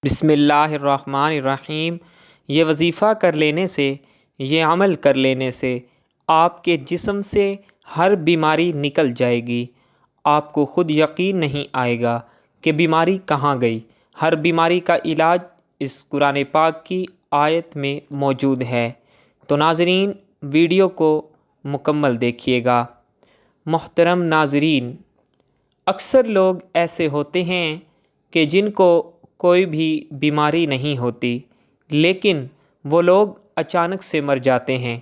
بسم اللہ الرحمن الرحیم۔ یہ وظیفہ کر لینے سے، یہ عمل کر لینے سے آپ کے جسم سے ہر بیماری نکل جائے گی۔ آپ کو خود یقین نہیں آئے گا کہ بیماری کہاں گئی۔ ہر بیماری کا علاج اس قرآن پاک کی آیت میں موجود ہے۔ تو ناظرین، ویڈیو کو مکمل دیکھیے گا۔ محترم ناظرین، اکثر لوگ ایسے ہوتے ہیں کہ جن کو کوئی بھی بیماری نہیں ہوتی، لیکن وہ لوگ اچانک سے مر جاتے ہیں،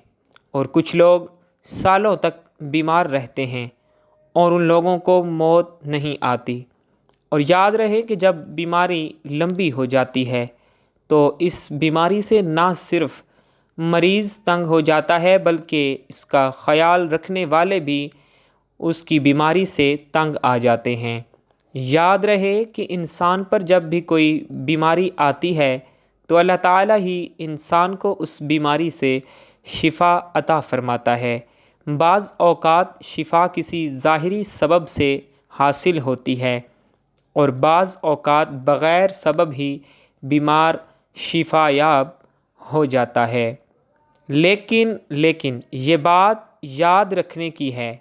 اور کچھ لوگ سالوں تک بیمار رہتے ہیں اور ان لوگوں کو موت نہیں آتی۔ اور یاد رہے کہ جب بیماری لمبی ہو جاتی ہے تو اس بیماری سے نہ صرف مریض تنگ ہو جاتا ہے، بلکہ اس کا خیال رکھنے والے بھی اس کی بیماری سے تنگ آ جاتے ہیں۔ یاد رہے کہ انسان پر جب بھی کوئی بیماری آتی ہے تو اللہ تعالیٰ ہی انسان کو اس بیماری سے شفا عطا فرماتا ہے۔ بعض اوقات شفا کسی ظاہری سبب سے حاصل ہوتی ہے اور بعض اوقات بغیر سبب ہی بیمار شفا یاب ہو جاتا ہے۔ لیکن یہ بات یاد رکھنے کی ہے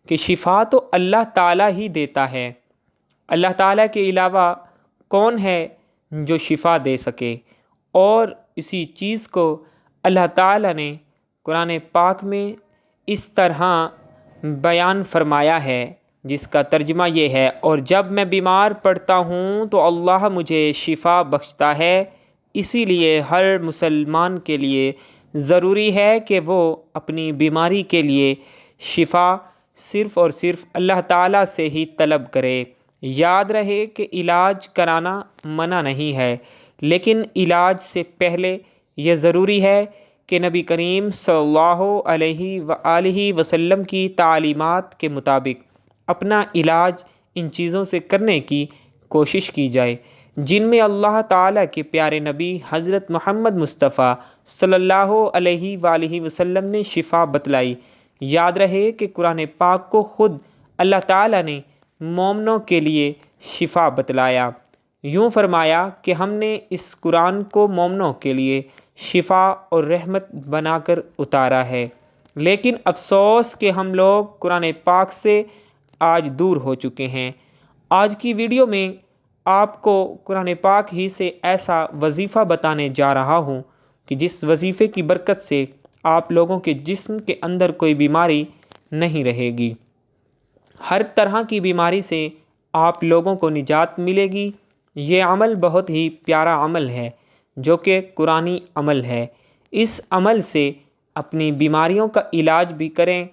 کہ شفا تو اللہ تعالیٰ ہی دیتا ہے۔ اللہ تعالیٰ کے علاوہ کون ہے جو شفا دے سکے؟ اور اسی چیز کو اللہ تعالیٰ نے قرآن پاک میں اس طرح بیان فرمایا ہے، جس کا ترجمہ یہ ہے: اور جب میں بیمار پڑتا ہوں تو اللہ مجھے شفا بخشتا ہے۔ اسی لیے ہر مسلمان کے لیے ضروری ہے کہ وہ اپنی بیماری کے لیے شفا صرف اور صرف اللہ تعالیٰ سے ہی طلب کرے۔ یاد رہے کہ علاج کرانا منع نہیں ہے، لیکن علاج سے پہلے یہ ضروری ہے کہ نبی کریم صلی اللہ علیہ وآلہ وسلم کی تعلیمات کے مطابق اپنا علاج ان چیزوں سے کرنے کی کوشش کی جائے جن میں اللہ تعالیٰ کے پیارے نبی حضرت محمد مصطفیٰ صلی اللہ علیہ وآلہ وسلم نے شفا بتلائی۔ یاد رہے کہ قرآن پاک کو خود اللہ تعالیٰ نے مومنوں کے لیے شفا بتلایا۔ یوں فرمایا کہ ہم نے اس قرآن کو مومنوں کے لیے شفا اور رحمت بنا کر اتارا ہے۔ لیکن افسوس کہ ہم لوگ قرآن پاک سے آج دور ہو چکے ہیں۔ آج کی ویڈیو میں آپ کو قرآن پاک ہی سے ایسا وظیفہ بتانے جا رہا ہوں کہ جس وظیفے کی برکت سے آپ لوگوں کے جسم کے اندر کوئی بیماری نہیں رہے گی۔ ہر طرح کی بیماری سے آپ لوگوں کو نجات ملے گی۔ یہ عمل بہت ہی پیارا عمل ہے جو کہ قرآنی عمل ہے۔ اس عمل سے اپنی بیماریوں کا علاج بھی کریں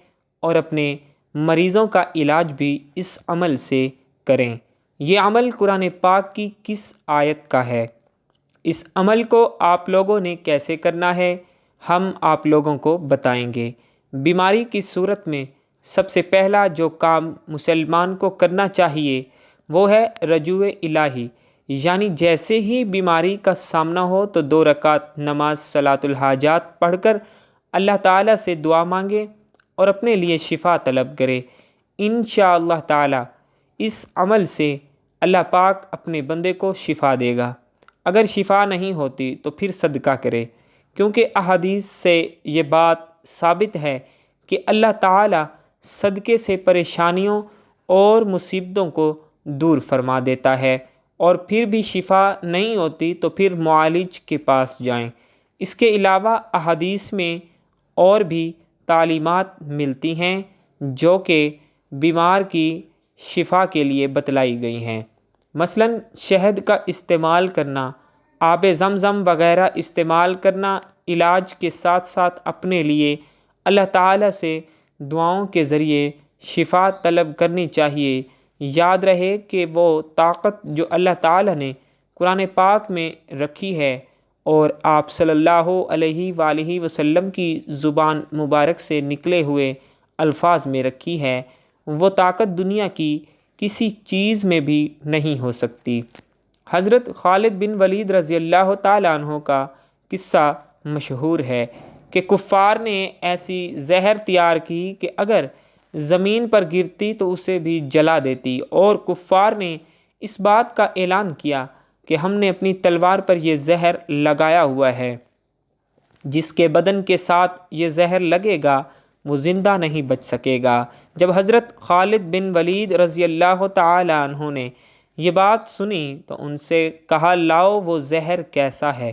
اور اپنے مریضوں کا علاج بھی اس عمل سے کریں۔ یہ عمل قرآن پاک کی کس آیت کا ہے؟ اس عمل کو آپ لوگوں نے کیسے کرنا ہے، ہم آپ لوگوں کو بتائیں گے۔ بیماری کی صورت میں سب سے پہلا جو کام مسلمان کو کرنا چاہیے وہ ہے رجوع الہی، یعنی جیسے ہی بیماری کا سامنا ہو تو 2 رکعت نماز صلاۃ الحاجات پڑھ کر اللہ تعالیٰ سے دعا مانگے اور اپنے لیے شفا طلب کرے۔ انشاءاللہ تعالیٰ اس عمل سے اللہ پاک اپنے بندے کو شفا دے گا۔ اگر شفا نہیں ہوتی تو پھر صدقہ کرے، کیونکہ احادیث سے یہ بات ثابت ہے کہ اللہ تعالیٰ صدقے سے پریشانیوں اور مصیبتوں کو دور فرما دیتا ہے۔ اور پھر بھی شفا نہیں ہوتی تو پھر معالج کے پاس جائیں۔ اس کے علاوہ احادیث میں اور بھی تعلیمات ملتی ہیں جو کہ بیمار کی شفا کے لیے بتلائی گئی ہیں۔ مثلاً شہد کا استعمال کرنا، آب زمزم وغیرہ استعمال کرنا، علاج کے ساتھ ساتھ اپنے لیے اللہ تعالیٰ سے دعاؤں کے ذریعے شفا طلب کرنی چاہیے۔ یاد رہے کہ وہ طاقت جو اللہ تعالیٰ نے قرآن پاک میں رکھی ہے اور آپ صلی اللہ علیہ وآلہ وسلم کی زبان مبارک سے نکلے ہوئے الفاظ میں رکھی ہے، وہ طاقت دنیا کی کسی چیز میں بھی نہیں ہو سکتی۔ حضرت خالد بن ولید رضی اللہ تعالیٰ عنہ کا قصہ مشہور ہے کہ کفار نے ایسی زہر تیار کی کہ اگر زمین پر گرتی تو اسے بھی جلا دیتی، اور کفار نے اس بات کا اعلان کیا کہ ہم نے اپنی تلوار پر یہ زہر لگایا ہوا ہے، جس کے بدن کے ساتھ یہ زہر لگے گا وہ زندہ نہیں بچ سکے گا۔ جب حضرت خالد بن ولید رضی اللہ تعالی عنہ نے یہ بات سنی تو ان سے کہا، لاؤ وہ زہر کیسا ہے۔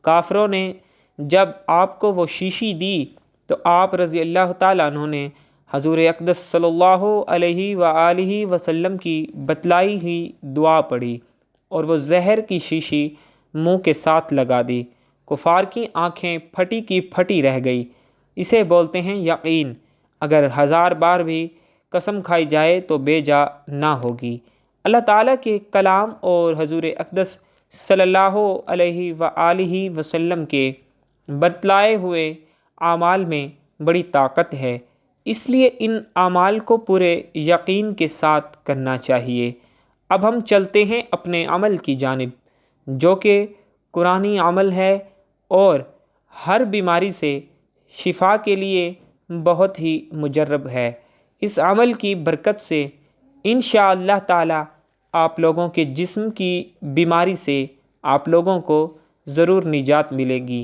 کافروں نے جب آپ کو وہ شیشی دی تو آپ رضی اللہ تعالیٰ عنہ نے حضور اقدس صلی اللہ علیہ وآلہ وسلم کی بتلائی ہوئی دعا پڑھی اور وہ زہر کی شیشی منہ کے ساتھ لگا دی۔ کفار کی آنکھیں پھٹی کی پھٹی رہ گئی۔ اسے بولتے ہیں یقین، اگر 1000 بار بھی قسم کھائی جائے تو بے جا نہ ہوگی۔ اللہ تعالیٰ کے کلام اور حضور اقدس صلی اللہ علیہ وآلہ وسلم کے بتلائے ہوئے اعمال میں بڑی طاقت ہے، اس لیے ان اعمال کو پورے یقین کے ساتھ کرنا چاہیے۔ اب ہم چلتے ہیں اپنے عمل کی جانب، جو کہ قرآنی عمل ہے اور ہر بیماری سے شفا کے لیے بہت ہی مجرب ہے۔ اس عمل کی برکت سے انشاءاللہ تعالی آپ لوگوں کے جسم کی بیماری سے آپ لوگوں کو ضرور نجات ملے گی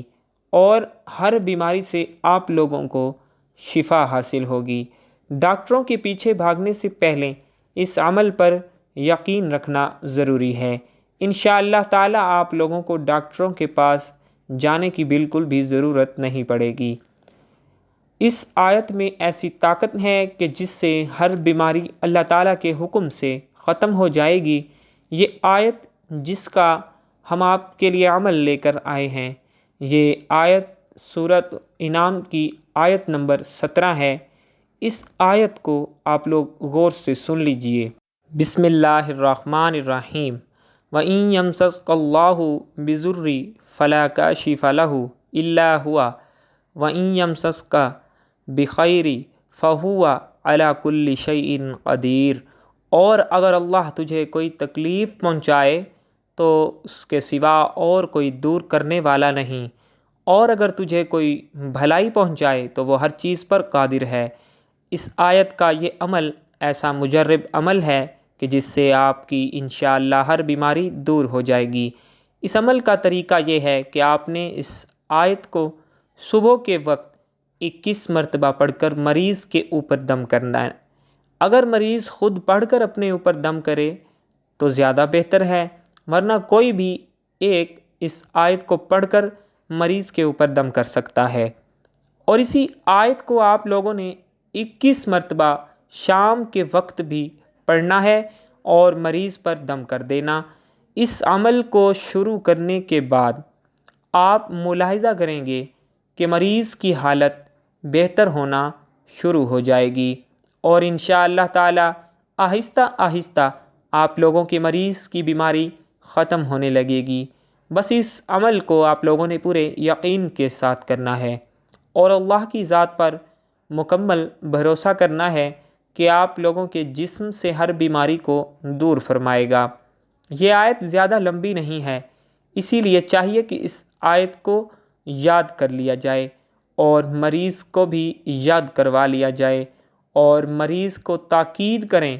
اور ہر بیماری سے آپ لوگوں کو شفا حاصل ہوگی۔ ڈاکٹروں کے پیچھے بھاگنے سے پہلے اس عمل پر یقین رکھنا ضروری ہے۔ انشاءاللہ تعالی آپ لوگوں کو ڈاکٹروں کے پاس جانے کی بالکل بھی ضرورت نہیں پڑے گی۔ اس آیت میں ایسی طاقت ہے کہ جس سے ہر بیماری اللہ تعالیٰ کے حکم سے ختم ہو جائے گی۔ یہ آیت جس کا ہم آپ کے لیے عمل لے کر آئے ہیں، یہ آیت سورۃ انعام کی آیت نمبر 17 ہے۔ اس آیت کو آپ لوگ غور سے سن لیجئے۔ بسم اللہ الرحمن الرحیم۔ وَإِن يَمْسَسْكَ اللَّهُ بِضُرٍّ فَلَا كَاشِفَ لَهُ إِلَّا هُوَ وَإِن يَمْسَسْكَ بِخَيْرٍ فَهُوَ عَلَى كُلِّ شَيْءٍ قَدِيرٌ۔ اور اگر اللہ تجھے کوئی تکلیف پہنچائے تو اس کے سوا اور کوئی دور کرنے والا نہیں، اور اگر تجھے کوئی بھلائی پہنچائے تو وہ ہر چیز پر قادر ہے۔ اس آیت کا یہ عمل ایسا مجرب عمل ہے کہ جس سے آپ کی انشاءاللہ ہر بیماری دور ہو جائے گی۔ اس عمل کا طریقہ یہ ہے کہ آپ نے اس آیت کو صبح کے وقت 21 مرتبہ پڑھ کر مریض کے اوپر دم کرنا ہے۔ اگر مریض خود پڑھ کر اپنے اوپر دم کرے تو زیادہ بہتر ہے، ورنہ کوئی بھی ایک اس آیت کو پڑھ کر مریض کے اوپر دم کر سکتا ہے۔ اور اسی آیت کو آپ لوگوں نے 21 مرتبہ شام کے وقت بھی پڑھنا ہے اور مریض پر دم کر دینا۔ اس عمل کو شروع کرنے کے بعد آپ ملاحظہ کریں گے کہ مریض کی حالت بہتر ہونا شروع ہو جائے گی اور انشاءاللہ تعالی آہستہ آہستہ آپ لوگوں کے مریض کی بیماری ختم ہونے لگے گی۔ بس اس عمل کو آپ لوگوں نے پورے یقین کے ساتھ کرنا ہے اور اللہ کی ذات پر مکمل بھروسہ کرنا ہے کہ آپ لوگوں کے جسم سے ہر بیماری کو دور فرمائے گا۔ یہ آیت زیادہ لمبی نہیں ہے، اسی لیے چاہیے کہ اس آیت کو یاد کر لیا جائے اور مریض کو بھی یاد کروا لیا جائے اور مریض کو تاکید کریں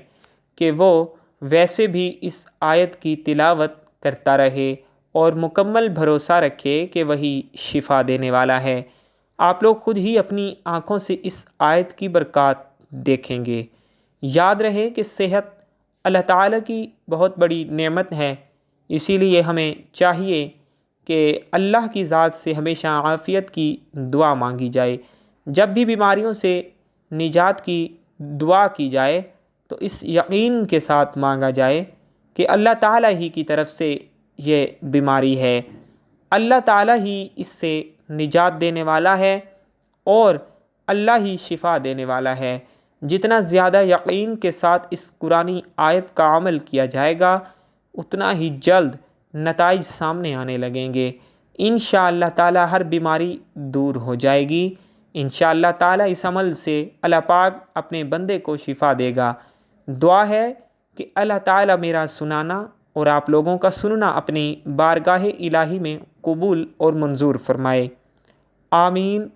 کہ وہ ویسے بھی اس آیت کی تلاوت کرتا رہے اور مکمل بھروسہ رکھے کہ وہی شفا دینے والا ہے۔ آپ لوگ خود ہی اپنی آنکھوں سے اس آیت کی برکات دیکھیں گے۔ یاد رہے کہ صحت اللہ تعالیٰ کی بہت بڑی نعمت ہے، اسی لیے ہمیں چاہیے کہ اللہ کی ذات سے ہمیشہ عافیت کی دعا مانگی جائے۔ جب بھی بیماریوں سے نجات کی دعا کی جائے تو اس یقین کے ساتھ مانگا جائے کہ اللہ تعالیٰ ہی کی طرف سے یہ بیماری ہے، اللہ تعالیٰ ہی اس سے نجات دینے والا ہے اور اللہ ہی شفا دینے والا ہے۔ جتنا زیادہ یقین کے ساتھ اس قرآنی آیت کا عمل کیا جائے گا اتنا ہی جلد نتائج سامنے آنے لگیں گے۔ انشاءاللہ تعالی ہر بیماری دور ہو جائے گی۔ انشاءاللہ تعالی اس عمل سے اللہ پاک اپنے بندے کو شفا دے گا۔ دعا ہے کہ اللہ تعالی میرا سنانا اور آپ لوگوں کا سننا اپنی بارگاہ الہی میں قبول اور منظور فرمائے۔ آمین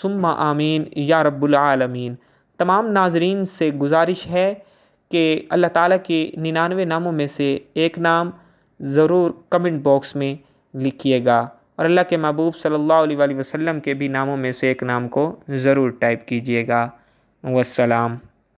ثم آمین یا رب العالمین۔ تمام ناظرین سے گزارش ہے کہ اللہ تعالیٰ کے 99 ناموں میں سے ایک نام ضرور کمنٹ باکس میں لکھیے گا، اور اللہ کے محبوب صلی اللہ علیہ وسلم کے بھی ناموں میں سے ایک نام کو ضرور ٹائپ کیجیے گا۔ والسلام۔